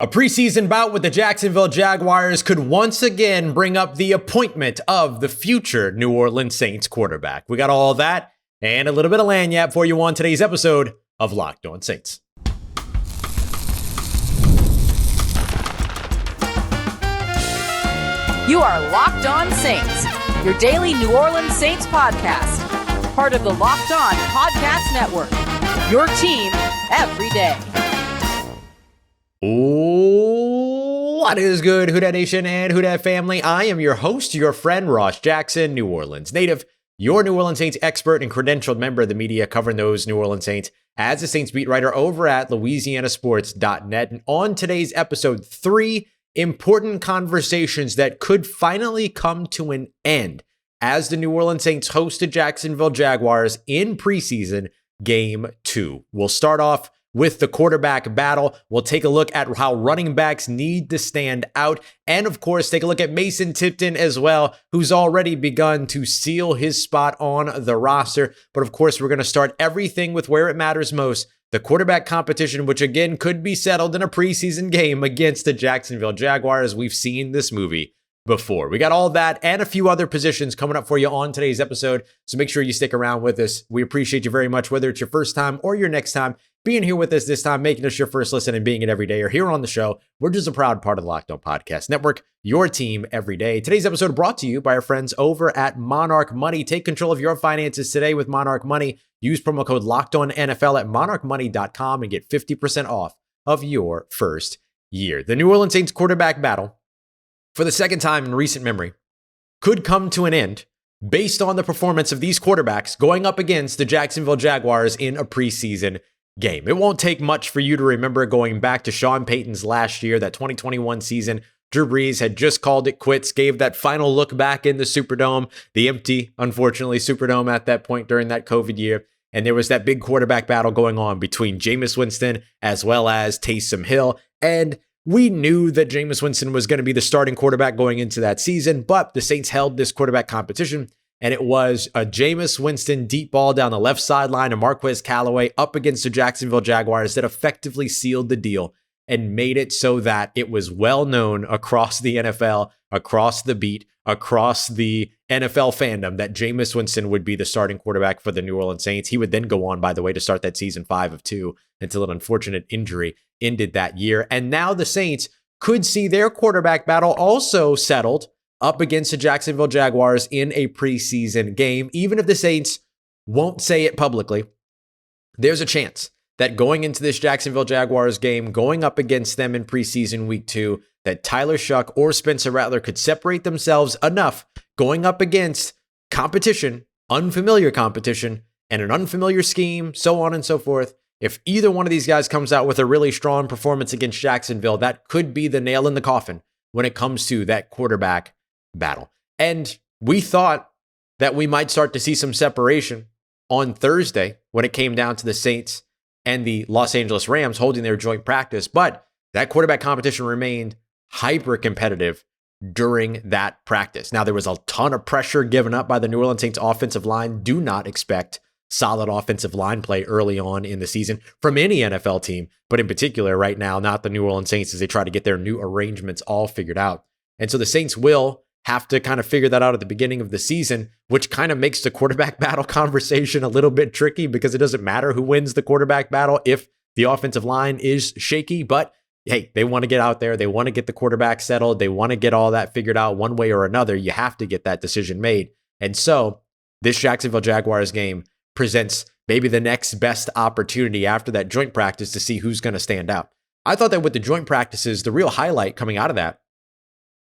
A preseason bout with the Jacksonville Jaguars could once again bring up the appointment of the future New Orleans Saints quarterback. We got all that and a little bit of lagniappe for you on today's episode of Locked On Saints. You are Locked On Saints, your daily New Orleans Saints podcast. Part of the Locked On Podcast Network, your team every day. What is good, Who Dat Nation and Who Dat family? I am your host, your friend, Ross Jackson, New Orleans native, your New Orleans Saints expert and credentialed member of the media covering those New Orleans Saints as a Saints beat writer over at LouisianaSports.net. And on today's episode, 3 important conversations that could finally come to an end as the New Orleans Saints host the Jacksonville Jaguars in preseason Game 2. We'll start off with the quarterback battle. We'll take a look at how running backs need to stand out. And of course, take a look at Mason Tipton as well, who's already begun to seal his spot on the roster. But of course, we're going to start everything with where it matters most, the quarterback competition, which again could be settled in a preseason game against the Jacksonville Jaguars. We've seen this movie before. We got all that and a few other positions coming up for you on today's episode. So make sure you stick around with us. We appreciate you very much, whether it's your first time or your next time being here with us this time, making us your first listen and being it every day or here on the show. We're just a proud part of the Locked On Podcast Network, your team every day. Today's episode brought to you by our friends over at Monarch Money. Take control of your finances today with Monarch Money. Use promo code LOCKEDONNFL at monarchmoney.com and get 50% off of your first year. The New Orleans Saints quarterback battle, for the second time in recent memory, could come to an end based on the performance of these quarterbacks going up against the Jacksonville Jaguars in a preseason game. It won't take much for you to remember going back to Sean Payton's last year, that 2021 season. Drew Brees had just called it quits, gave that final look back in the Superdome, the empty, unfortunately, Superdome at that point during that COVID year. And there was that big quarterback battle going on between Jameis Winston as well as Taysom Hill. And we knew that Jameis Winston was going to be the starting quarterback going into that season, but the Saints held this quarterback competition, and it was a Jameis Winston deep ball down the left sideline of Marquez Callaway up against the Jacksonville Jaguars that effectively sealed the deal and made it so that it was well known across the NFL, across the beat, across the NFL fandom that Jameis Winston would be the starting quarterback for the New Orleans Saints. He would then go on, by the way, to start that season 5 of 2 until an unfortunate injury ended that year. And now the Saints could see their quarterback battle also settled up against the Jacksonville Jaguars in a preseason game. Even if the Saints won't say it publicly, there's a chance that going into this Jacksonville Jaguars game, going up against them in preseason week 2, that Tyler Shough or Spencer Rattler could separate themselves enough going up against competition, unfamiliar competition, and an unfamiliar scheme, so on and so forth. If either one of these guys comes out with a really strong performance against Jacksonville, that could be the nail in the coffin when it comes to that quarterback battle. And we thought that we might start to see some separation on Thursday when it came down to the Saints and the Los Angeles Rams holding their joint practice, but that quarterback competition remained hyper competitive during that practice. Now, there was a ton of pressure given up by the New Orleans Saints offensive line. Do not expect solid offensive line play early on in the season from any NFL team, but in particular right now, not the New Orleans Saints as they try to get their new arrangements all figured out. And so the Saints will have to kind of figure that out at the beginning of the season, which kind of makes the quarterback battle conversation a little bit tricky because it doesn't matter who wins the quarterback battle if the offensive line is shaky. But hey, they want to get out there. They want to get the quarterback settled. They want to get all that figured out one way or another. You have to get that decision made. And so this Jacksonville Jaguars game presents maybe the next best opportunity after that joint practice to see who's going to stand out. I thought that with the joint practices, the real highlight coming out of that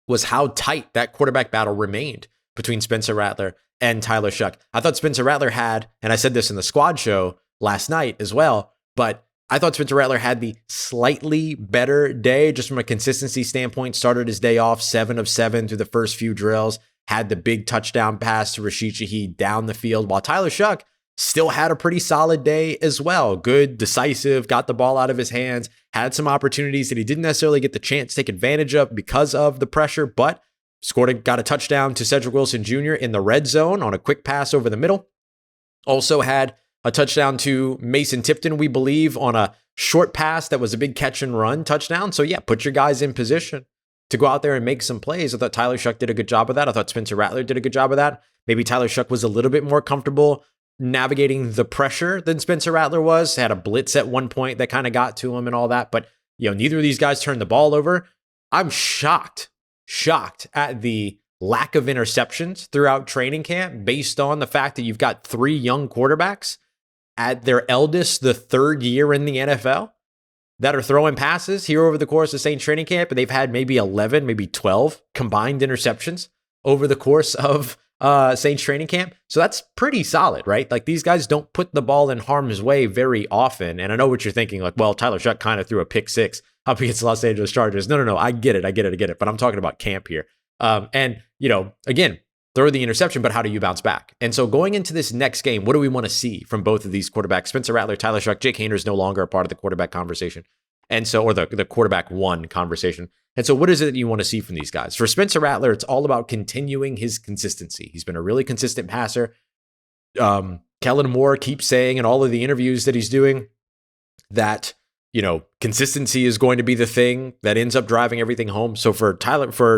was how tight that quarterback battle remained between Spencer Rattler and Tyler Shough. I thought Spencer Rattler had, and I said this in the squad show last night as well, but I thought Spencer Rattler had the slightly better day just from a consistency standpoint. Started his day off 7 of 7 through the first few drills, had the big touchdown pass to Rashid Shaheed down the field, while Tyler Shough still had a pretty solid day as well. Good, decisive, got the ball out of his hands, had some opportunities that he didn't necessarily get the chance to take advantage of because of the pressure, but got a touchdown to Cedric Wilson Jr. in the red zone on a quick pass over the middle. Also had a touchdown to Mason Tipton, we believe, on a short pass that was a big catch and run touchdown. So yeah, put your guys in position to go out there and make some plays. I thought Tyler Shough did a good job of that. I thought Spencer Rattler did a good job of that. Maybe Tyler Shough was a little bit more comfortable navigating the pressure than Spencer Rattler was. Had a blitz at one point that kind of got to him and all that. But, neither of these guys turned the ball over. I'm shocked at the lack of interceptions throughout training camp based on the fact that you've got 3 young quarterbacks at their eldest, the 3rd year in the NFL, that are throwing passes here over the course of Saints training camp, and they've had maybe 11, maybe 12 combined interceptions over the course of Saints training camp. So that's pretty solid, right? Like, these guys don't put the ball in harm's way very often. And I know what you're thinking, like, well, Tyler Shough kind of threw a pick 6 up against the Los Angeles Chargers. No. I get it. But I'm talking about camp here. And again, throw the interception, but how do you bounce back? And so going into this next game, what do we want to see from both of these quarterbacks? Spencer Rattler, Tyler Shough, Jake Haener is no longer a part of the quarterback conversation. And so, or the quarterback one conversation. And so what is it that you want to see from these guys? For Spencer Rattler, it's all about continuing his consistency. He's been a really consistent passer. Kellen Moore keeps saying in all of the interviews that he's doing that, consistency is going to be the thing that ends up driving everything home. So for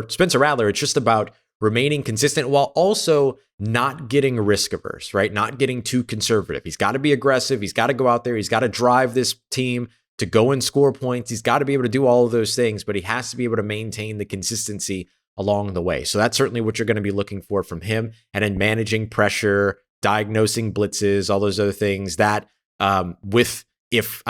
Spencer Rattler, it's just about remaining consistent while also not getting risk averse, right? Not getting too conservative. He's got to be aggressive. He's got to go out there. He's got to drive this team to go and score points. He's got to be able to do all of those things, but he has to be able to maintain the consistency along the way. So that's certainly what you're going to be looking for from him. And then managing pressure, diagnosing blitzes, all those other things that I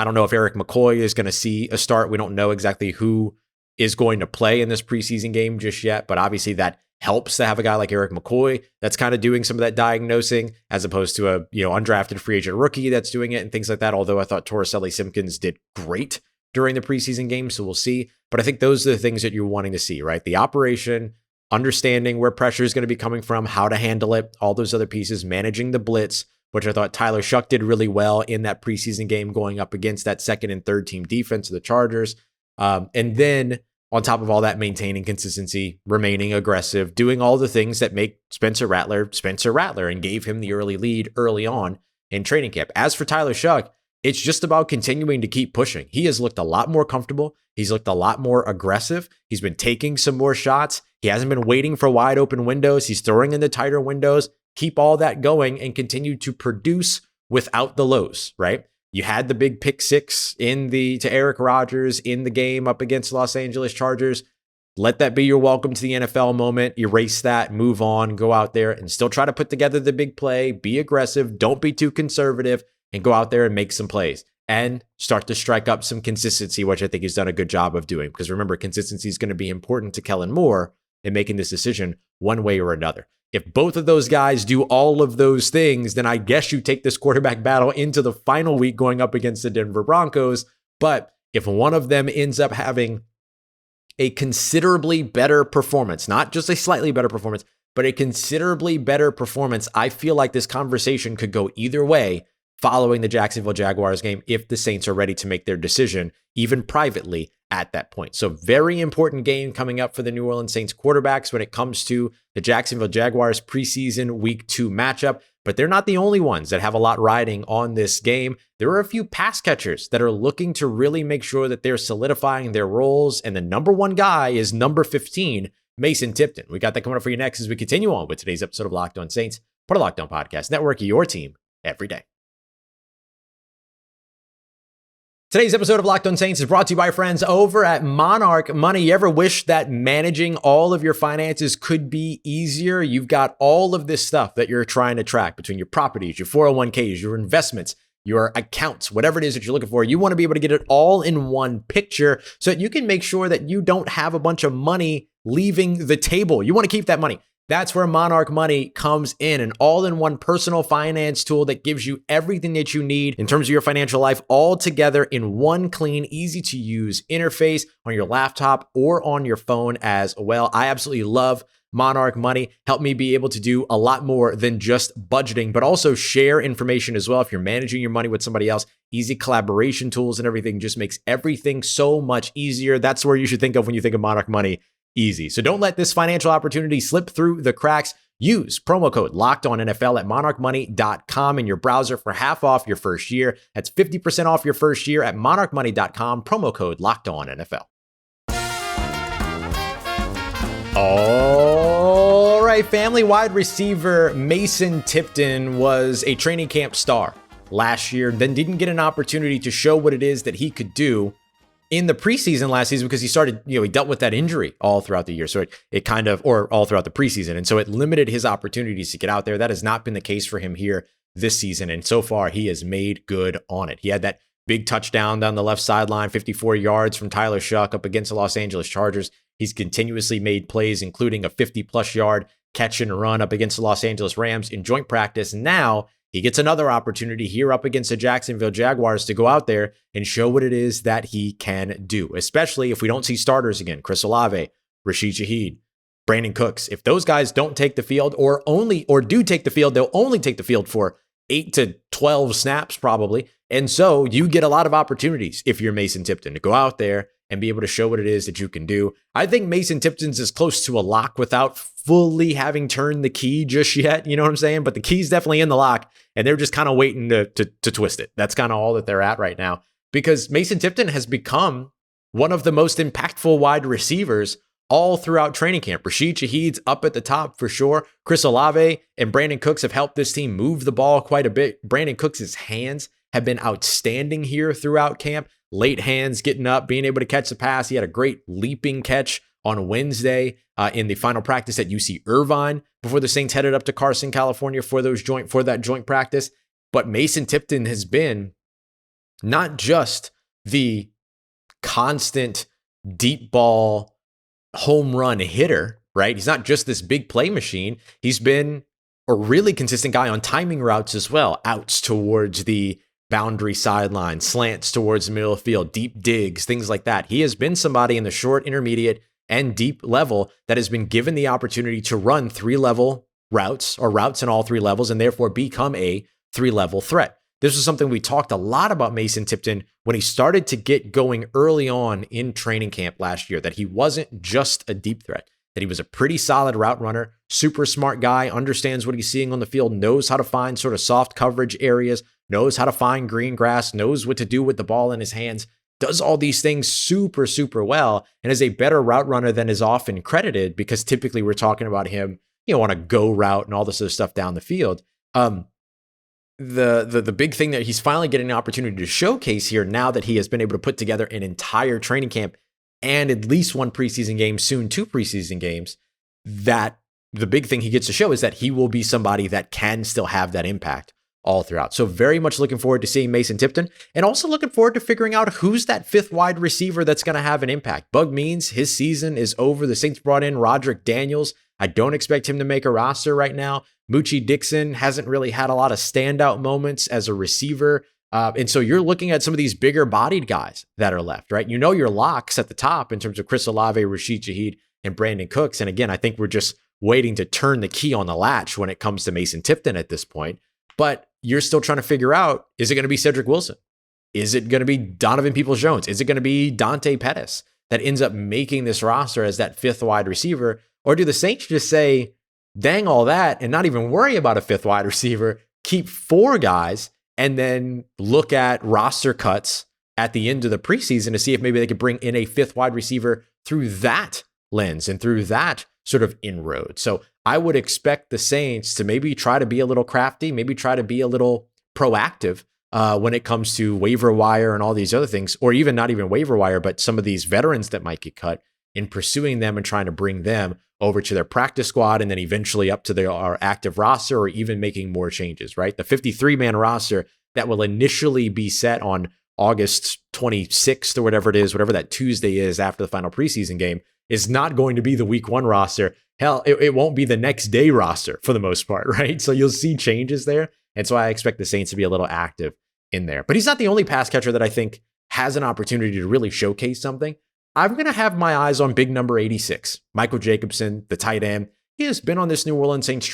don't know if Eric McCoy is going to see a start. We don't know exactly who is going to play in this preseason game just yet, but obviously that helps to have a guy like Eric McCoy that's kind of doing some of that diagnosing as opposed to a undrafted free agent rookie that's doing it and things like that. Although I thought Torricelli Simpkins did great during the preseason game, so we'll see. But I think those are the things that you're wanting to see, right? The operation, understanding where pressure is going to be coming from, how to handle it, all those other pieces, managing the blitz, which I thought Tyler Shough did really well in that preseason game going up against that 2nd and 3rd team defense of the Chargers. And then on top of all that, maintaining consistency, remaining aggressive, doing all the things that make Spencer Rattler, and gave him the early lead early on in training camp. As for Tyler Shough, it's just about continuing to keep pushing. He has looked a lot more comfortable. He's looked a lot more aggressive. He's been taking some more shots. He hasn't been waiting for wide open windows. He's throwing in the tighter windows. Keep all that going and continue to produce without the lows, right? You had the big pick 6 to Eric Rodgers in the game up against the Los Angeles Chargers. Let that be your welcome to the NFL moment. Erase that, move on, go out there and still try to put together the big play. Be aggressive. Don't be too conservative and go out there and make some plays and start to strike up some consistency, which I think he's done a good job of doing. Because remember, consistency is going to be important to Kellen Moore in making this decision one way or another. If both of those guys do all of those things, then I guess you take this quarterback battle into the final week going up against the Denver Broncos. But if one of them ends up having a considerably better performance, not just a slightly better performance, but a considerably better performance, I feel like this conversation could go either way following the Jacksonville Jaguars game if the Saints are ready to make their decision, even privately at that point. So very important game coming up for the New Orleans Saints quarterbacks when it comes to the Jacksonville Jaguars preseason week 2 matchup. But they're not the only ones that have a lot riding on this game. There are a few pass catchers that are looking to really make sure that they're solidifying their roles. And the number one guy is number 15, Mason Tipton. We got that coming up for you next as we continue on with today's episode of Locked On Saints, part of Locked On Podcast Network, your team every day. Today's episode of Locked On Saints is brought to you by friends over at Monarch Money. You ever wish that managing all of your finances could be easier? You've got all of this stuff that you're trying to track between your properties, your 401ks, your investments, your accounts, whatever it is that you're looking for. You want to be able to get it all in one picture so that you can make sure that you don't have a bunch of money leaving the table. You want to keep that money. That's where Monarch Money comes in, an all-in-one personal finance tool that gives you everything that you need in terms of your financial life all together in one clean, easy-to-use interface on your laptop or on your phone as well. I absolutely love Monarch Money. Help me be able to do a lot more than just budgeting, but also share information as well. If you're managing your money with somebody else, easy collaboration tools and everything just makes everything so much easier. That's where you should think of when you think of Monarch Money. Easy. So don't let this financial opportunity slip through the cracks. Use promo code LOCKEDONNFL at monarchmoney.com in your browser for half off your first year. That's 50% off your first year at monarchmoney.com, promo code LOCKEDONNFL. All right, family. Wide receiver Mason Tipton was a training camp star last year, then didn't get an opportunity to show what it is that he could do in the preseason last season because he dealt with that injury all throughout the year. So or all throughout the preseason. And so it limited his opportunities to get out there. That has not been the case for him here this season. And so far he has made good on it. He had that big touchdown down the left sideline, 54 yards from Tyler Shough up against the Los Angeles Chargers. He's continuously made plays, including a 50-plus yard catch and run up against the Los Angeles Rams in joint practice. Now he gets another opportunity here up against the Jacksonville Jaguars to go out there and show what it is that he can do, especially if we don't see starters again. Chris Olave, Rashid Shaheed, Brandon Cooks. If those guys don't take the field or do take the field, they'll only take the field for 8 to 12 snaps probably. And so you get a lot of opportunities if you're Mason Tipton to go out there and be able to show what it is that you can do. I think Mason Tipton's as close to a lock without fully having turned the key just yet. You know what I'm saying? But the key's definitely in the lock and they're just kind of waiting to twist it. That's kind of all that they're at right now because Mason Tipton has become one of the most impactful wide receivers all throughout training camp. Rashid Shaheed's up at the top for sure. Chris Olave and Brandon Cooks have helped this team move the ball quite a bit. Brandon Cooks' hands have been outstanding here throughout camp. Late hands, getting up, being able to catch the pass. He had a great leaping catch on Wednesday in the final practice at UC Irvine before the Saints headed up to Carson, California for that joint practice. But Mason Tipton has been not just the constant deep ball home run hitter, right? He's not just this big play machine. He's been a really consistent guy on timing routes as well, outs towards the boundary sideline, slants towards the middle of the field, deep digs, things like that. He has been somebody in the short, intermediate, and deep level that has been given the opportunity to run 3-level routes or routes in all 3 levels and therefore become a 3-level threat. This was something we talked a lot about Mason Tipton when he started to get going early on in training camp last year, that he wasn't just a deep threat, that he was a pretty solid route runner, super smart guy, understands what he's seeing on the field, knows how to find sort of soft coverage areas, knows how to find green grass, knows what to do with the ball in his hands, does all these things super, super well, and is a better route runner than is often credited because typically we're talking about him, on a go route and all this other stuff down the field. The big thing that he's finally getting an opportunity to showcase here now that he has been able to put together an entire training camp and at least 1 preseason game, soon 2 preseason games, that the big thing he gets to show is that he will be somebody that can still have that impact all throughout. So very much looking forward to seeing Mason Tipton and also looking forward to figuring out who's that 5th wide receiver that's going to have an impact. Bug means his season is over. The Saints brought in Roderick Daniels. I don't expect him to make a roster right now. Moochie Dixon hasn't really had a lot of standout moments as a receiver. And so you're looking at some of these bigger bodied guys that are left, right? Your locks at the top in terms of Chris Olave, Rashid Shaheed, and Brandon Cooks. And again, I think we're just waiting to turn the key on the latch when it comes to Mason Tipton at this point. But you're still trying to figure out, is it going to be Cedric Wilson? Is it going to be Donovan Peoples-Jones? Is it going to be Dante Pettis that ends up making this roster as that 5th wide receiver? Or do the Saints just say, dang all that, and not even worry about a 5th wide receiver, keep 4 guys, and then look at roster cuts at the end of the preseason to see if maybe they could bring in a 5th wide receiver through that lens and through that sort of inroad. So I would expect the Saints to maybe try to be a little crafty, maybe try to be a little proactive when it comes to waiver wire and all these other things, or even not even waiver wire, but some of these veterans that might get cut, in pursuing them and trying to bring them over to their practice squad and then eventually up to our active roster, or even making more changes, right? The 53-man roster that will initially be set on August 26th or whatever it is, whatever that Tuesday is after the final preseason game, is not going to be the week 1 roster. Hell, it won't be the next day roster for the most part, right? So you'll see changes there. And so I expect the Saints to be a little active in there. But he's not the only pass catcher that I think has an opportunity to really showcase something. I'm going to have my eyes on big number 86, Michael Jacobson, the tight end. He has been on this New Orleans Saints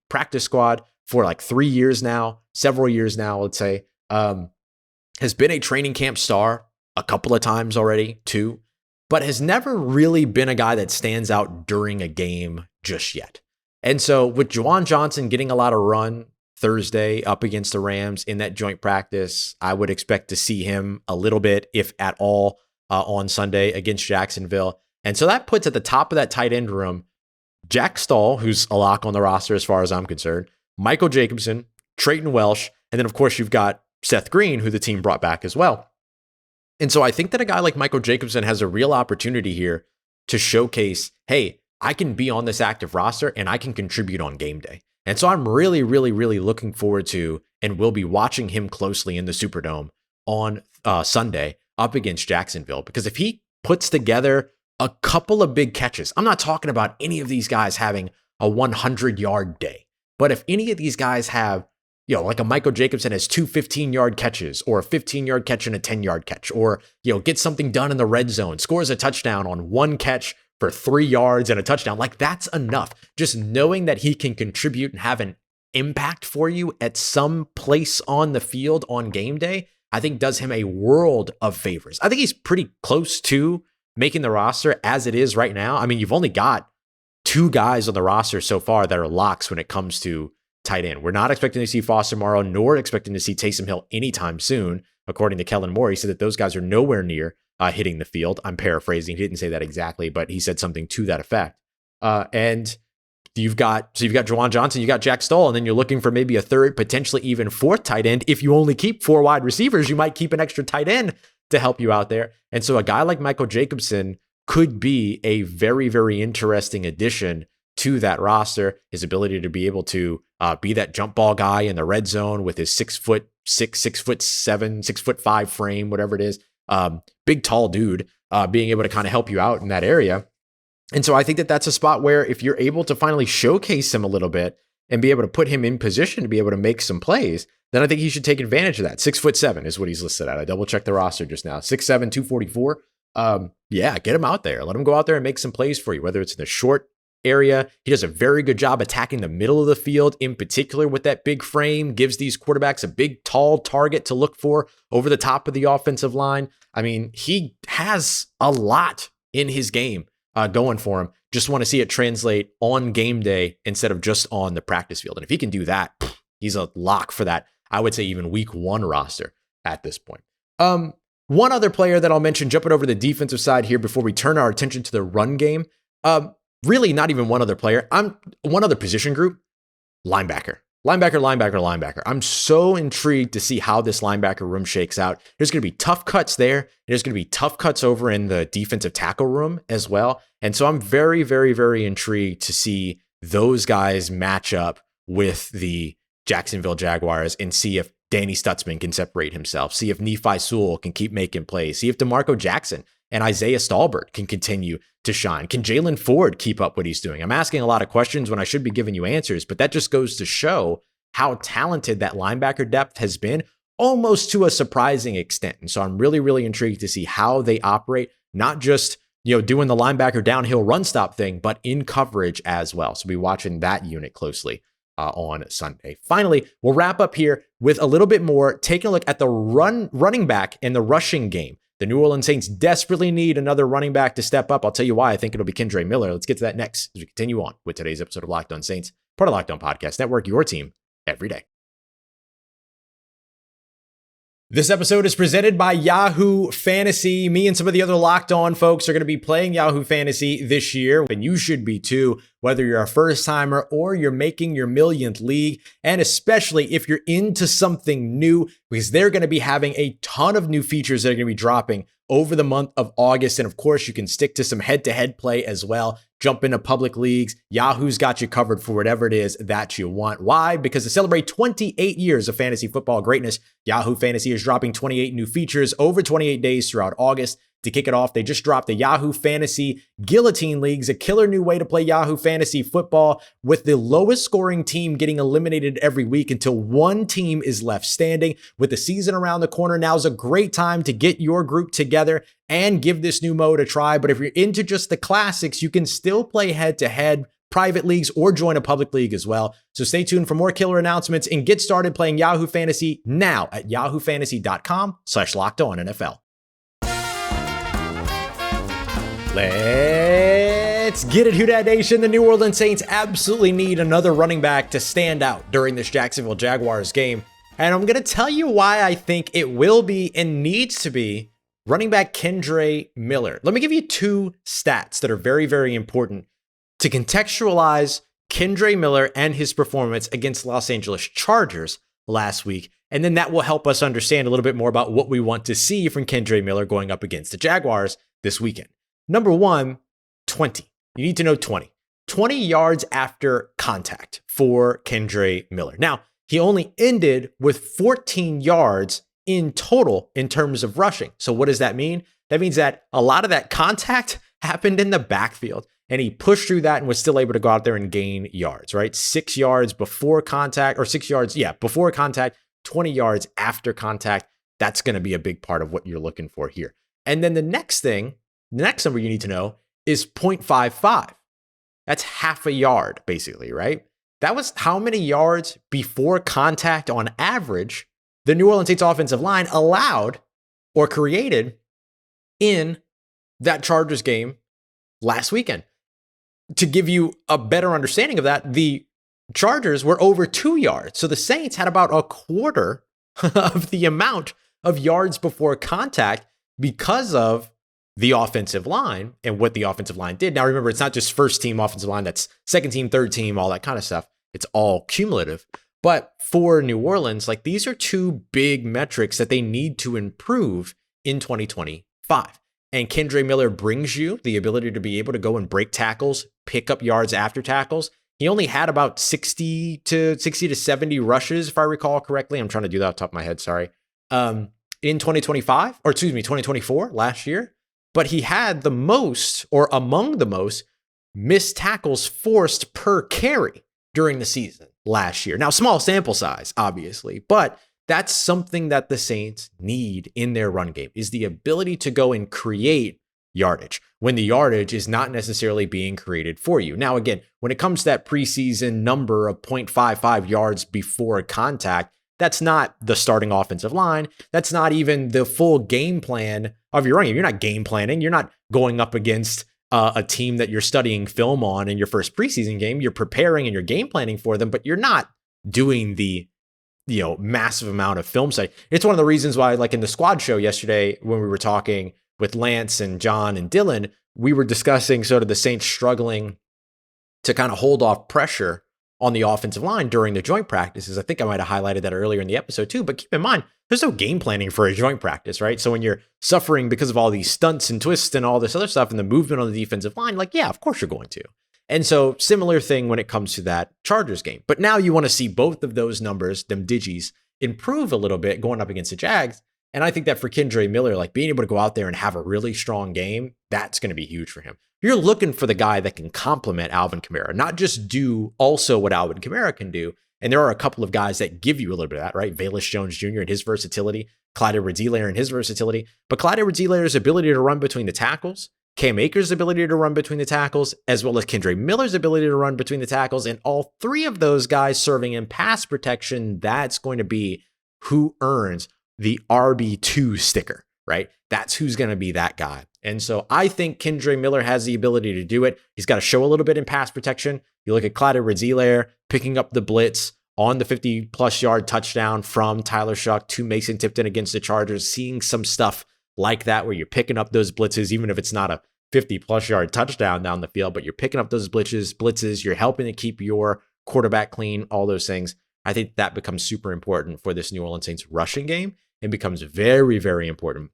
practice squad for like 3 years now, several years now, let's say. Has been a training camp star a couple of times already, too, but has never really been a guy that stands out during a game just yet. And so with Juwan Johnson getting a lot of run Thursday up against the Rams in that joint practice, I would expect to see him a little bit, if at all, on Sunday against Jacksonville. And so that puts at the top of that tight end room Jack Stahl, who's a lock on the roster as far as I'm concerned, Michael Jacobson, Trayton Welsh, and then of course you've got Seth Green, who the team brought back as well. And so I think that a guy like Michael Jacobson has a real opportunity here to showcase, hey, I can be on this active roster and I can contribute on game day. And so I'm really, really, really looking forward to, and will be watching him closely in the Superdome on Sunday up against Jacksonville, because if he puts together a couple of big catches, I'm not talking about any of these guys having a 100-yard day, but if any of these guys have, like a Michael Jacobson has 2 15-yard catches, or a 15-yard catch and a 10-yard catch, or, get something done in the red zone, scores a touchdown on one catch for 3 yards and a touchdown, like that's enough. Just knowing that he can contribute and have an impact for you at some place on the field on game day, I think does him a world of favors. I think he's pretty close to making the roster as it is right now. I mean, you've only got 2 guys on the roster so far that are locks when it comes to tight end. We're not expecting to see Foster Morrow, nor expecting to see Taysom Hill anytime soon. According to Kellen Moore, he said that those guys are nowhere near hitting the field. I'm paraphrasing. He didn't say that exactly, but he said something to that effect. And you've got Juwan Johnson, you got Jack Stahl, and then you're looking for maybe a third, potentially even fourth tight end. If you only keep 4 wide receivers, you might keep an extra tight end to help you out there. And so a guy like Michael Jacobson could be a very, very interesting addition to that roster. His ability to be able to be that jump ball guy in the red zone with his 6'6", 6'7", 6'5" frame, whatever it is. Big, tall dude, being able to kind of help you out in that area. And so I think that that's a spot where if you're able to finally showcase him a little bit and be able to put him in position to be able to make some plays, then I think he should take advantage of that. 6'7" is what he's listed at. I double checked the roster just now. 6'7", 244. Yeah, get him out there. Let him go out there and make some plays for you, whether it's in the short area. He does a very good job attacking the middle of the field, in particular with that big frame, gives these quarterbacks a big, tall target to look for over the top of the offensive line. I mean, he has a lot in his game going for him. Just want to see it translate on game day instead of just on the practice field. And if he can do that, he's a lock for that, I would say even week 1 roster at this point. One other player that I'll mention, jumping over to the defensive side here before we turn our attention to the run game. Really not even one other player. One other position group, linebacker. Linebacker. I'm so intrigued to see how this linebacker room shakes out. There's going to be tough cuts there. There's going to be tough cuts over in the defensive tackle room as well. And so I'm very, very, very intrigued to see those guys match up with the Jacksonville Jaguars and see if Danny Stutzman can separate himself, see if Nephi Sewell can keep making plays, see if DeMarco Jackson and Isaiah Stallbert can continue to shine. Can Jalen Ford keep up what he's doing? I'm asking a lot of questions when I should be giving you answers, but that just goes to show how talented that linebacker depth has been, almost to a surprising extent. And so I'm really, really intrigued to see how they operate, not just doing the linebacker downhill run stop thing, but in coverage as well. So we'll be watching that unit closely on Sunday. Finally, we'll wrap up here with a little bit more, taking a look at the running back and the rushing game. The New Orleans Saints desperately need another running back to step up. I'll tell you why. I think it'll be Kendre Miller. Let's get to that next as we continue on with today's episode of Locked On Saints, part of Locked On Podcast Network, your team every day. This episode is presented by Yahoo Fantasy. Me and some of the other Locked On folks are going to be playing Yahoo Fantasy this year, and you should be too, whether you're a first-timer or you're making your millionth league, and especially if you're into something new, because they're going to be having a ton of new features that are going to be dropping over the month of August. And of course, you can stick to some head-to-head play as well. Jump into public leagues. Yahoo's got you covered for whatever it is that you want. Why? Because to celebrate 28 years of fantasy football greatness, Yahoo Fantasy is dropping 28 new features over 28 days throughout August. To kick it off, they just dropped the Yahoo Fantasy Guillotine Leagues, a killer new way to play Yahoo Fantasy football with the lowest scoring team getting eliminated every week until one team is left standing. With the season around the corner, now's a great time to get your group together and give this new mode a try. But if you're into just the classics, you can still play head-to-head, private leagues, or join a public league as well. So stay tuned for more killer announcements and get started playing Yahoo Fantasy now at yahoofantasy.com/LockedOnNFL. Let's Let's get it, Who Dat Nation. The New Orleans Saints absolutely need another running back to stand out during this Jacksonville Jaguars game. And I'm going to tell you why I think it will be and needs to be running back Kendre Miller. Let me give you two stats that are very, very important to contextualize Kendre Miller and his performance against Los Angeles Chargers last week. And then that will help us understand a little bit more about what we want to see from Kendre Miller going up against the Jaguars this weekend. Number one, 20. You need to know 20. 20 yards after contact for Kendre Miller. Now, he only ended with 14 yards in total in terms of rushing. So what does that mean? That means that a lot of that contact happened in the backfield, and he pushed through that and was still able to go out there and gain yards, right? 6 yards before contact, or 6 yards, before contact, 20 yards after contact. That's going to be a big part of what you're looking for here. And then the next number you need to know is 0.55. That's half a yard, basically, right? That was how many yards before contact on average the New Orleans Saints offensive line allowed or created in that Chargers game last weekend. To give you a better understanding of that, the Chargers were over 2 yards. So the Saints had about a quarter of the amount of yards before contact because of the offensive line and what the offensive line did. Now, remember, it's not just first team offensive line, that's second team, third team, all that kind of stuff. It's all cumulative. But for New Orleans, like, these are two big metrics that they need to improve in 2025. And Kendre Miller brings you the ability to be able to go and break tackles, pick up yards after tackles. He only had about 60 to 70 rushes, if I recall correctly. I'm trying to do that off the top of my head, sorry. In 2024, last year. But he had the most, or among the most, missed tackles forced per carry during the season last year. Now, small sample size, obviously, but that's something that the Saints need in their run game, is the ability to go and create yardage when the yardage is not necessarily being created for you. Now, again, when it comes to that preseason number of 0.55 yards before contact, that's not the starting offensive line. That's not even the full game plan of your running game. You're not game planning. You're not going up against a team that you're studying film on in your first preseason game. You're preparing and you're game planning for them, but you're not doing the massive amount of film study. It's one of the reasons why, like in the squad show yesterday, when we were talking with Lance and John and Dylan, we were discussing sort of the Saints struggling to kind of hold off pressure on the offensive line during the joint practices. I think I might have highlighted that earlier in the episode too, but keep in mind, there's no game planning for a joint practice, right? So when you're suffering because of all these stunts and twists and all this other stuff and the movement on the defensive line, like, yeah, of course you're going to. And so similar thing when it comes to that Chargers game. But now you want to see both of those numbers, them digis, improve a little bit going up against the Jags. And I think that for Kendre Miller, like, being able to go out there and have a really strong game, that's going to be huge for him. You're looking for the guy that can complement Alvin Kamara, not just do also what Alvin Kamara can do. And there are a couple of guys that give you a little bit of that, right? Velus Jones Jr. and his versatility, Clyde Edwards-Helaire and his versatility, but Clyde Edwards-Helaire's ability to run between the tackles, Cam Akers' ability to run between the tackles, as well as Kendre Miller's ability to run between the tackles, and all three of those guys serving in pass protection, that's going to be who earns the RB2 sticker, right? That's who's going to be that guy. And so I think Kendre Miller has the ability to do it. He's got to show a little bit in pass protection. You look at Clyde Edwards-Helaire picking up the blitz on the 50-plus yard touchdown from Tyler Shough to Mason Tipton against the Chargers, seeing some stuff like that where you're picking up those blitzes, even if it's not a 50-plus yard touchdown down the field, but you're picking up those blitzes, you're helping to keep your quarterback clean, all those things. I think that becomes super important for this New Orleans Saints rushing game and becomes very, very important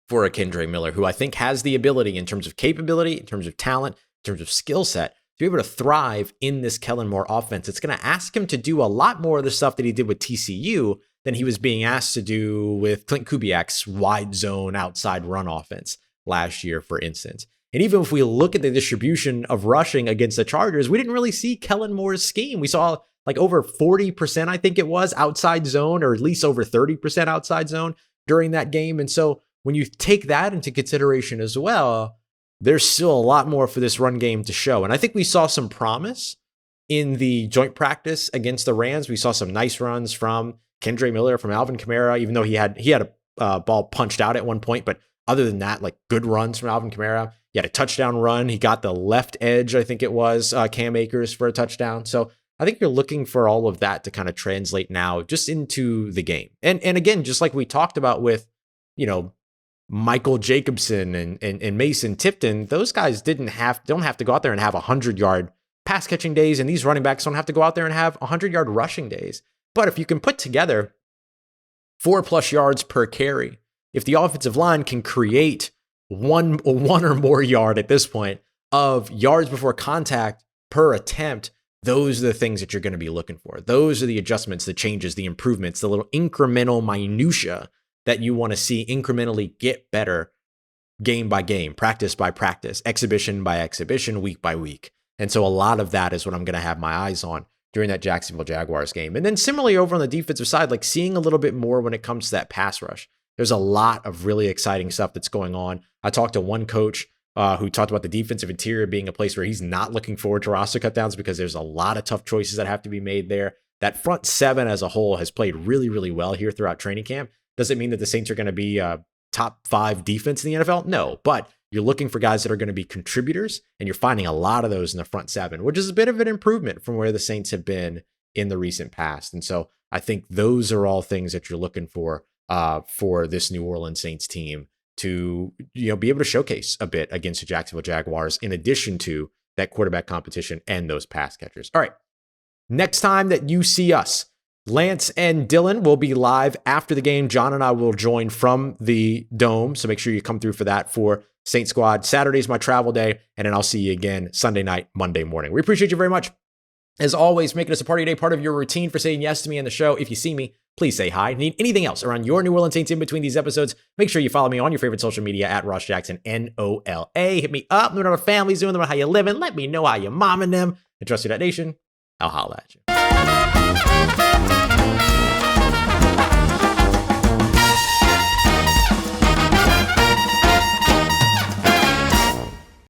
for a Kendre Miller, who I think has the ability in terms of capability, in terms of talent, in terms of skill set, to be able to thrive in this Kellen Moore offense. It's going to ask him to do a lot more of the stuff that he did with TCU than he was being asked to do with Clint Kubiak's wide zone outside run offense last year, for instance. And even if we look at the distribution of rushing against the Chargers, we didn't really see Kellen Moore's scheme. We saw like over 40%, I think it was, outside zone, or at least over 30% outside zone during that game. And so when you take that into consideration as well, there's still a lot more for this run game to show. And I think we saw some promise in the joint practice against the Rams. We saw some nice runs from Kendre Miller, from Alvin Kamara, even though he had a ball punched out at one point, but other than that, like good runs from Alvin Kamara. He had a touchdown run. He got the left edge, I think it was, Cam Akers for a touchdown. So I think you're looking for all of that to kind of translate now just into the game. And again, just like we talked about with, Michael Jacobson and Mason Tipton, those guys don't have to go out there and have 100-yard pass catching days, and these running backs don't have to go out there and have 100-yard rushing days. But if you can put together 4+ yards per carry, if the offensive line can create one or more yard at this point of yards before contact per attempt, those are the things that you're going to be looking for. Those are the adjustments, the changes, the improvements, the little incremental minutia that you want to see incrementally get better game by game, practice by practice, exhibition by exhibition, week by week. And so a lot of that is what I'm going to have my eyes on during that Jacksonville Jaguars game. And then similarly over on the defensive side, like seeing a little bit more when it comes to that pass rush. There's a lot of really exciting stuff that's going on. I talked to one coach who talked about the defensive interior being a place where he's not looking forward to roster cutdowns because there's a lot of tough choices that have to be made there. That front seven as a whole has played really, really well here throughout training camp. Does it mean that the Saints are going to be top 5 defense in the NFL? No, but you're looking for guys that are going to be contributors, and you're finding a lot of those in the front seven, which is a bit of an improvement from where the Saints have been in the recent past. And so I think those are all things that you're looking for this New Orleans Saints team to be able to showcase a bit against the Jacksonville Jaguars, in addition to that quarterback competition and those pass catchers. All right, next time that you see us, Lance and Dylan will be live after the game. John and I will join from the Dome, so make sure you come through for that for Saint Squad. Saturday is my travel day, and then I'll see you again Sunday night, Monday morning. We appreciate you very much. As always, making us a part of your day, part of your routine for saying yes to me on the show. If you see me, please say hi. Need anything else around your New Orleans Saints in between these episodes, make sure you follow me on your favorite social media at Ross Jackson, NOLA. Hit me up, let me know what our family's doing, how you living. Let me know how you momming them. And trust Who Dat Nation, I'll holla at you.